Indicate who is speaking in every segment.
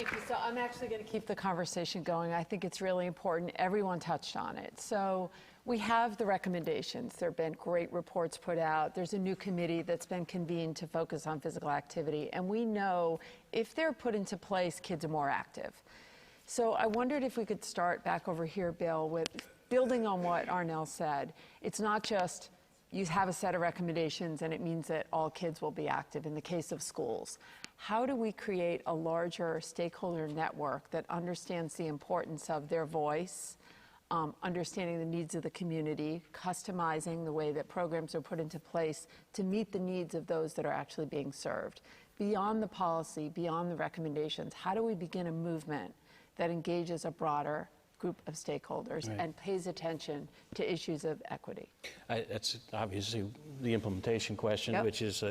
Speaker 1: Thank you. So I'm actually going to keep the conversation going. I think it's really important. Everyone touched on it. So we have the recommendations. There have been great reports put out. There's a new committee that's been convened to focus on physical activity. And we know if they're put into place, kids are more active. So I wondered if we could start back over here, Bill, with building on what Arnell said. It's not just you have a set of recommendations and it means that all kids will be active in the case of schools. How do we create a larger stakeholder network that understands the importance of their voice, understanding the needs of the community, customizing the way that programs are put into place to meet the needs of those that are actually being served? Beyond the policy, beyond the recommendations, how do we begin a movement that engages a broader group of stakeholders and pays attention to issues of equity?
Speaker 2: That's obviously the implementation question, which is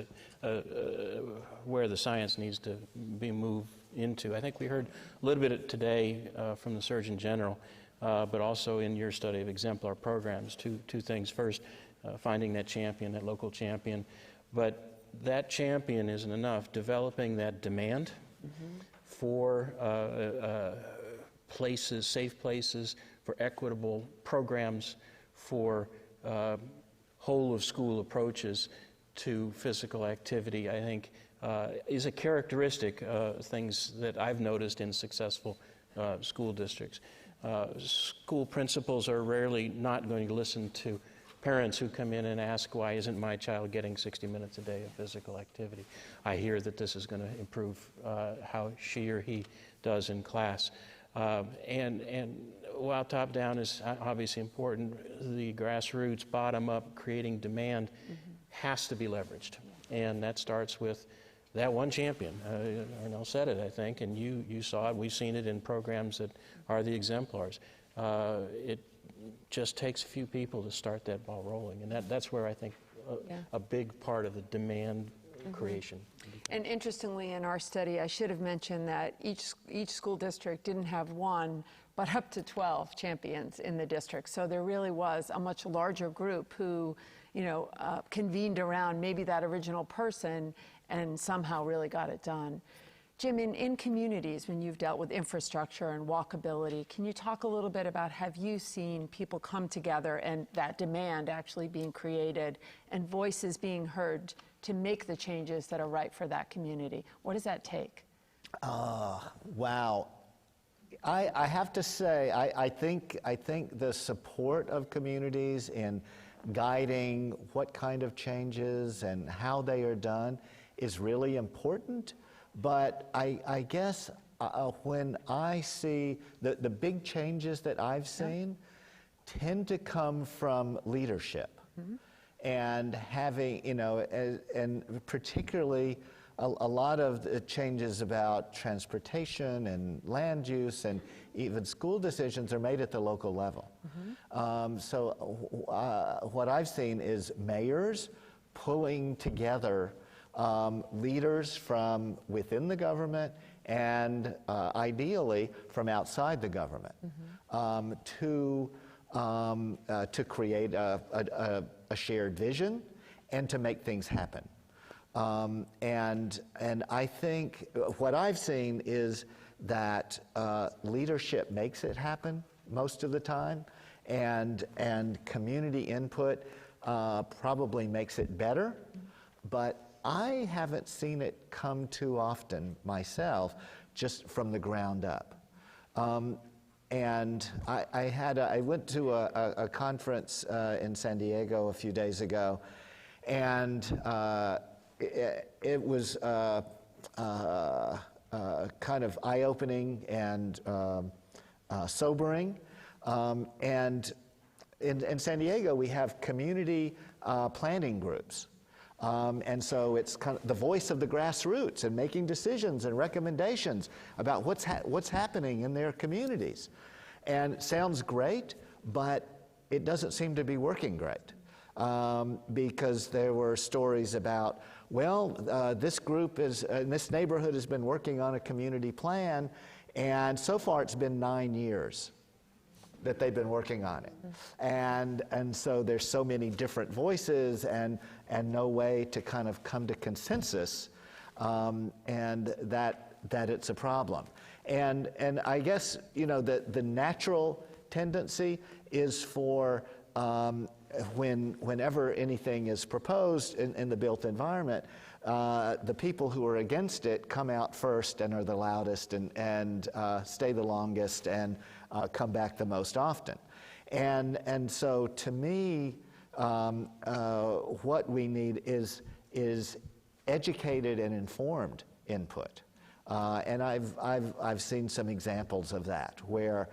Speaker 2: where the science needs to be moved into. I think we heard a little bit today from the Surgeon General, but also in your study of exemplar programs, two things. First, finding that champion, that local champion, but that champion isn't enough. Developing that demand for places, safe places, for equitable programs, for whole of school approaches to physical activity, I think is a characteristic things that I've noticed in successful school districts. School principals are rarely not going to listen to parents who come in and ask, why isn't my child getting 60 minutes a day of physical activity? I hear that this is going to improve how she or he does in class. And while top-down is obviously important, the grassroots, bottom-up, creating demand has to be leveraged. And that starts with that one champion. Arnell said it, I think, and you saw it. We've seen it in programs that are the exemplars. It just takes a few people to start that ball rolling. And that's where I think a big part of the demand creation.
Speaker 1: And interestingly, in our study, I should have mentioned that each school district didn't have one, but up to 12 champions in the district. So there really was a much larger group who, convened around maybe that original person and somehow really got it done. Jim, in communities, when you've dealt with infrastructure and walkability, can you talk a little bit about, have you seen people come together and that demand actually being created and voices being heard to make the changes that are right for that community? What does that take?
Speaker 3: Wow. I have to say, I think the support of communities in guiding what kind of changes and how they are done is really important. But I guess when I see the big changes that I've seen tend to come from leadership. And having, and particularly a lot of the changes about transportation and land use and even school decisions are made at the local level. So what I've seen is mayors pulling together leaders from within the government and ideally from outside the government to create a shared vision and to make things happen. And I think what I've seen is that leadership makes it happen most of the time, and community input probably makes it better, but I haven't seen it come too often myself, just from the ground up. And I went to a conference in San Diego a few days ago, and it was kind of eye-opening and sobering. And in San Diego, we have community planning groups. And so it's kind of the voice of the grassroots and making decisions and recommendations about what's happening in their communities. And it sounds great, but it doesn't seem to be working great. Because there were stories about, well, this group in this neighborhood has been working on a community plan, and so far it's been 9 years that they've been working on it. And so there's so many different voices and no way to kind of come to consensus, and that it's a problem. And I guess, the natural tendency is for whenever anything is proposed in the built environment, the people who are against it come out first and are the loudest and stay the longest and come back the most often. And so to me, what we need is educated and informed input. And I've seen some examples of that where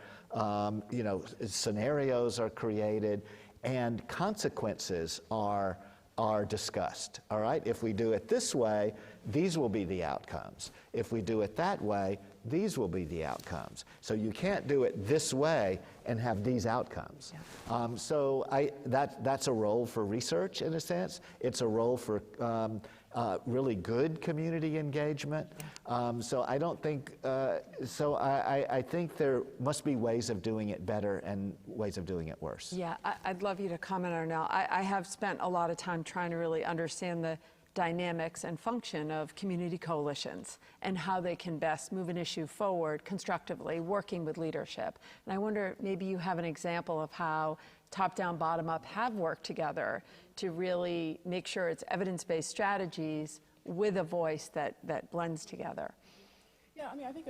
Speaker 3: scenarios are created and consequences are discussed. All right, if we do it this way, these will be the outcomes. If we do it that way, these will be the outcomes. So you can't do it this way and have these outcomes. Yeah. So that's a role for research in a sense. It's a role for really good community engagement. So I don't think, I think there must be ways of doing it better and ways of doing it worse.
Speaker 1: Yeah, I'd love you to comment, Arnell. I have spent a lot of time trying to really understand the dynamics and function of community coalitions and how they can best move an issue forward constructively, working with leadership. And I wonder, maybe you have an example of how top-down, bottom-up have worked together to really make sure it's evidence-based strategies with a voice that blends together.
Speaker 4: Yeah, I mean, I think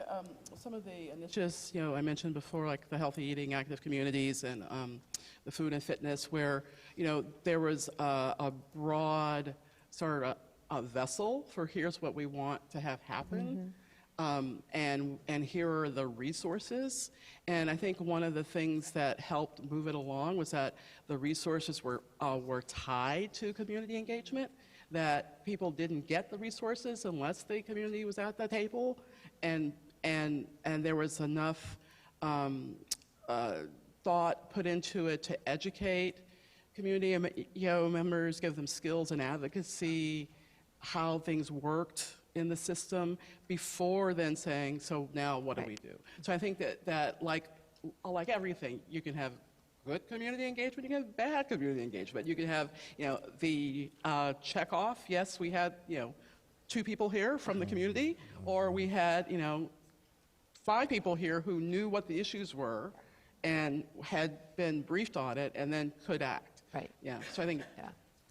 Speaker 4: some of the initiatives, I mentioned before, like the healthy eating, active communities, and the food and fitness, where, there was a broad sort of a vessel for here's what we want to have happen, and here are the resources. And I think one of the things that helped move it along was that the resources were tied to community engagement, that people didn't get the resources unless the community was at the table, and there was enough thought put into it to educate community members, give them skills and advocacy, how things worked in the system before then saying, so now what do we do? So I think that like everything, you can have good community engagement, you can have bad community engagement. You can have, the check off, yes, we had, 2 people here from the community, or we had, 5 people here who knew what the issues were and had been briefed on it and then could act.
Speaker 1: Right.
Speaker 4: Yeah, so I think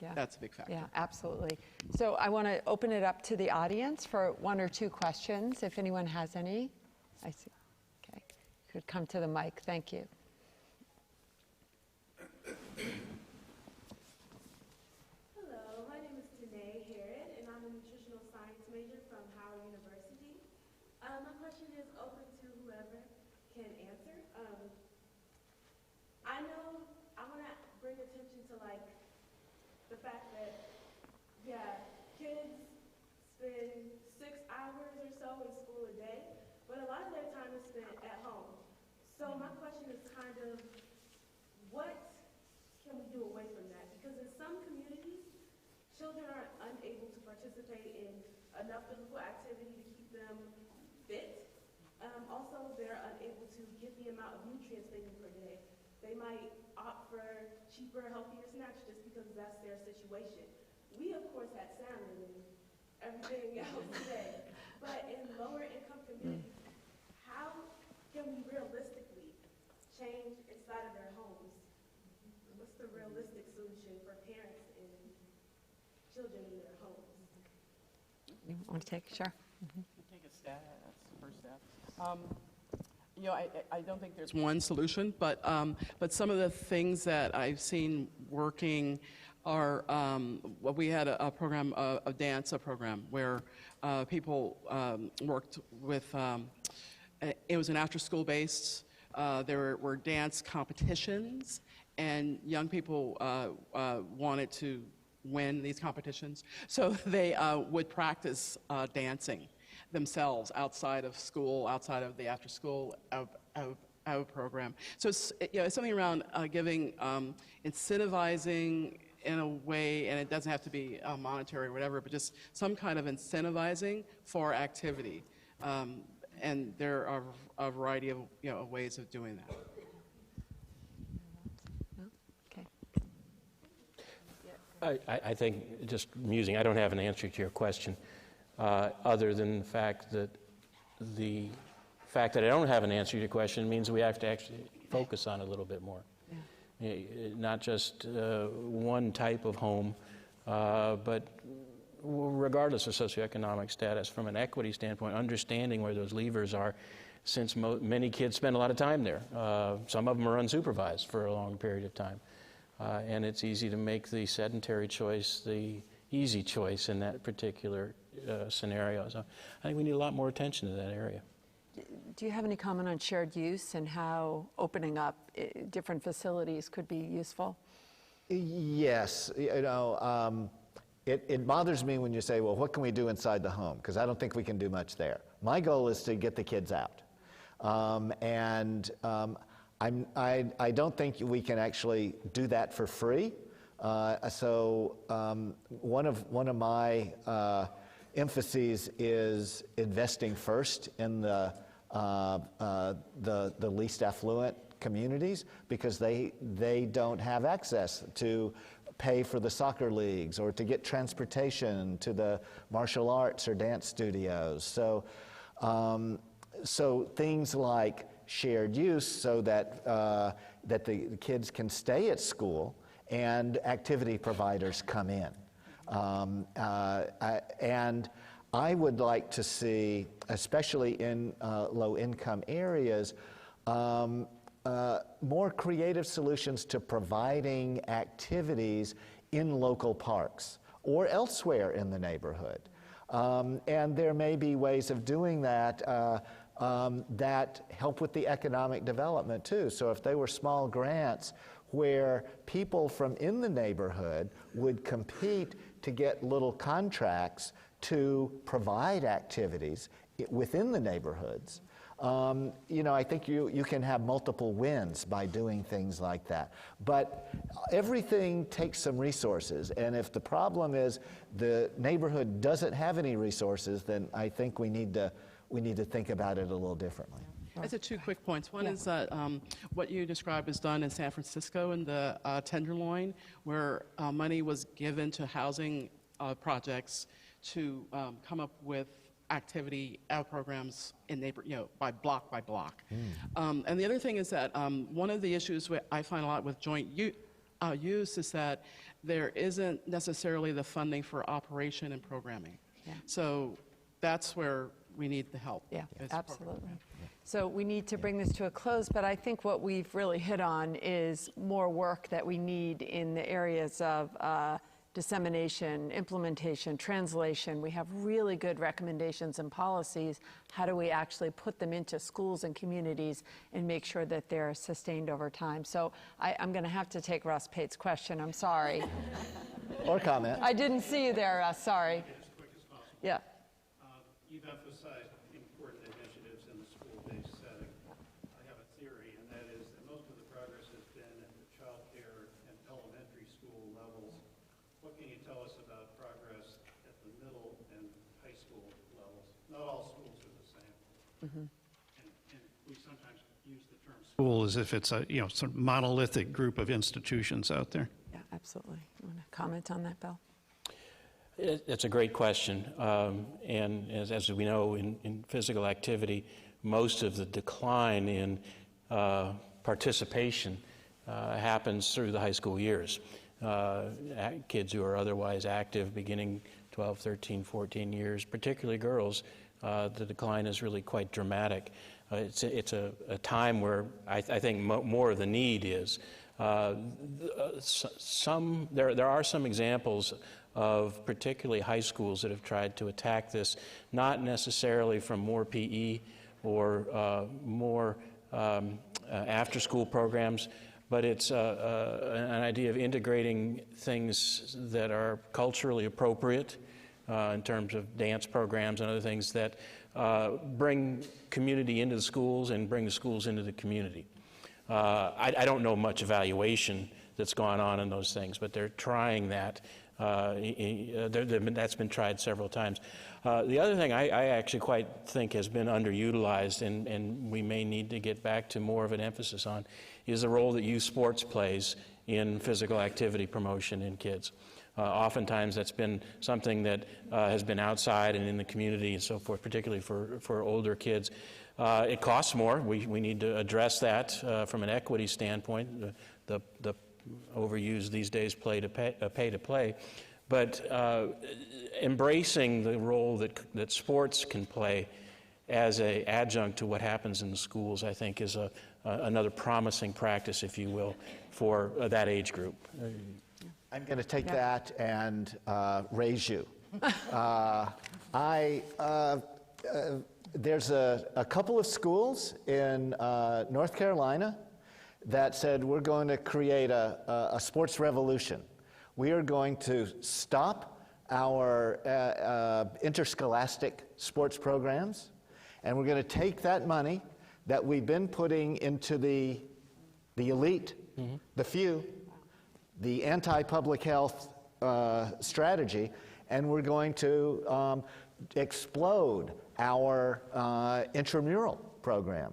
Speaker 1: Yeah.
Speaker 4: that's a big factor.
Speaker 1: Yeah, absolutely. So I want to open it up to the audience for 1 or 2 questions, if anyone has any. I see. Okay. Could come to the mic. Thank you.
Speaker 5: Hello, my name is Danae Herod, and I'm a nutritional science major from Howard University. My question is open to whoever can answer. I know I want to bring attention to the fact that, kids spend 6 hours or so in school a day, but a lot of their time is spent at home. So my question is kind of, what can we do away from that? Because in some communities, children are unable to participate in enough physical activity to keep them fit. Also, they're unable to get the amount of nutrients they need per day. They might opt for cheaper, healthier snacks just because that's their situation. We, of course, had salmon and everything else today. But in lower income communities, how can we realistically change inside of their homes? What's the realistic solution for parents and children in their homes?
Speaker 1: You want to take? Sure.
Speaker 4: Take a stab. That's the first step. I don't think there's one solution, but some of the things that I've seen working are, we had a program, a dance program, where people worked with, it was an after-school based, there were dance competitions, and young people wanted to win these competitions, so they would practice dancing themselves outside of school, outside of the after-school out program. So it's, it's something around giving, incentivizing in a way, and it doesn't have to be monetary or whatever, but just some kind of incentivizing for activity. And there are a variety of ways of doing that.
Speaker 1: Okay.
Speaker 2: I think, just musing, I don't have an answer to your question, other than the fact that the fact that I don't have an answer to your question means we have to actually focus on it a little bit more. Not just one type of home, but regardless of socioeconomic status, from an equity standpoint, understanding where those levers are, since many kids spend a lot of time there. Some of them are unsupervised for a long period of time. And it's easy to make the sedentary choice the easy choice in that particular scenario. So I think we need a lot more attention to that area.
Speaker 1: Do you have any comment on shared use and how opening up different facilities could be useful?
Speaker 3: Yes, it bothers me when you say, well, what can we do inside the home? Because I don't think we can do much there. My goal is to get the kids out. I don't think we can actually do that for free. So one of my emphases is investing first in the least affluent communities, because they don't have access to pay for the soccer leagues or to get transportation to the martial arts or dance studios. So, so things like shared use, so that that the kids can stay at school and activity providers come in. And I would like to see, especially in low-income areas, more creative solutions to providing activities in local parks or elsewhere in the neighborhood. And there may be ways of doing that that help with the economic development too. So if they were small grants where people from in the neighborhood would compete to get little contracts to provide activities within the neighborhoods, I think you can have multiple wins by doing things like that. But everything takes some resources, and if the problem is the neighborhood doesn't have any resources, then I think we need to think about it a little differently.
Speaker 4: I said 2 quick points. One is that what you described is done in San Francisco in the Tenderloin, where money was given to housing projects to come up with activity programs in by block by block. And the other thing is that one of the issues I find a lot with joint use is that there isn't necessarily the funding for operation and programming.
Speaker 1: Yeah.
Speaker 4: So that's where we need the help.
Speaker 1: Yeah,
Speaker 4: as
Speaker 1: absolutely. So we need to bring this to a close, but I think what we've really hit on is more work that we need in the areas of dissemination, implementation, translation. We have really good recommendations and policies. How do we actually put them into schools and communities and make sure that they're sustained over time? So I'm going to have to take Russ Pate's question. I'm sorry.
Speaker 3: Or comment.
Speaker 1: I didn't see you there, Russ. Sorry.
Speaker 6: As quick as possible.
Speaker 1: Yeah.
Speaker 6: You've emphasized important initiatives in the school-based setting. I have a theory, and that is that most of the progress has been at the child care and elementary school levels. What can you tell us about progress at the middle and high school levels? Not all schools are the same. And we sometimes use the term school as if it's a sort of monolithic group of institutions out there.
Speaker 1: Yeah, absolutely. You want to comment on that, Bill?
Speaker 2: It's a great question, and as we know, in physical activity, most of the decline in participation happens through the high school years. Kids who are otherwise active beginning 12, 13, 14 years, particularly girls, the decline is really quite dramatic. It's a time where I think more of the need is. There are some examples of particularly high schools that have tried to attack this, not necessarily from more PE or more after-school programs, but it's an idea of integrating things that are culturally appropriate in terms of dance programs and other things that bring community into the schools and bring the schools into the community. I don't know much evaluation that's gone on in those things, but they're trying that. That's been tried several times. The other thing I actually quite think has been underutilized, and we may need to get back to more of an emphasis on, is the role that youth sports plays in physical activity promotion in kids. Oftentimes that's been something that has been outside and in the community and so forth, particularly for older kids. It costs more. We need to address that from an equity standpoint. The overused these days pay to play. But embracing the role that sports can play as an adjunct to what happens in the schools, I think, is another promising practice, if you will, for that age group.
Speaker 3: I'm going to take that and raise you. There's a couple of schools in North Carolina that said we're going to create a sports revolution. We are going to stop our interscholastic sports programs, and we're going to take that money that we've been putting into the elite, the few, the anti-public health strategy, and we're going to explode our intramural program.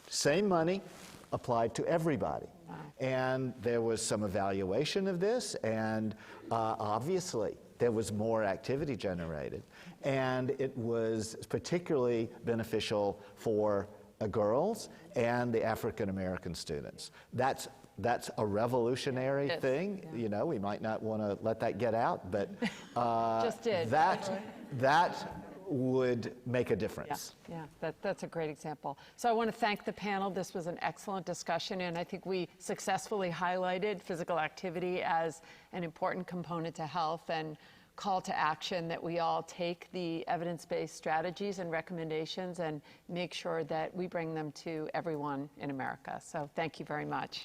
Speaker 3: Same money applied to everybody.
Speaker 1: Wow.
Speaker 3: And there was some evaluation of this, and obviously there was more activity generated. And it was particularly beneficial for girls and the African American students. That's a revolutionary thing.
Speaker 1: Yeah.
Speaker 3: You know, we might not want to let that get out, but
Speaker 1: Just did.
Speaker 3: that would make a difference.
Speaker 1: Yeah, that's a great example. So I want to thank the panel. This was an excellent discussion, and I think we successfully highlighted physical activity as an important component to health, and call to action that we all take the evidence-based strategies and recommendations and make sure that we bring them to everyone in America. So thank you very much.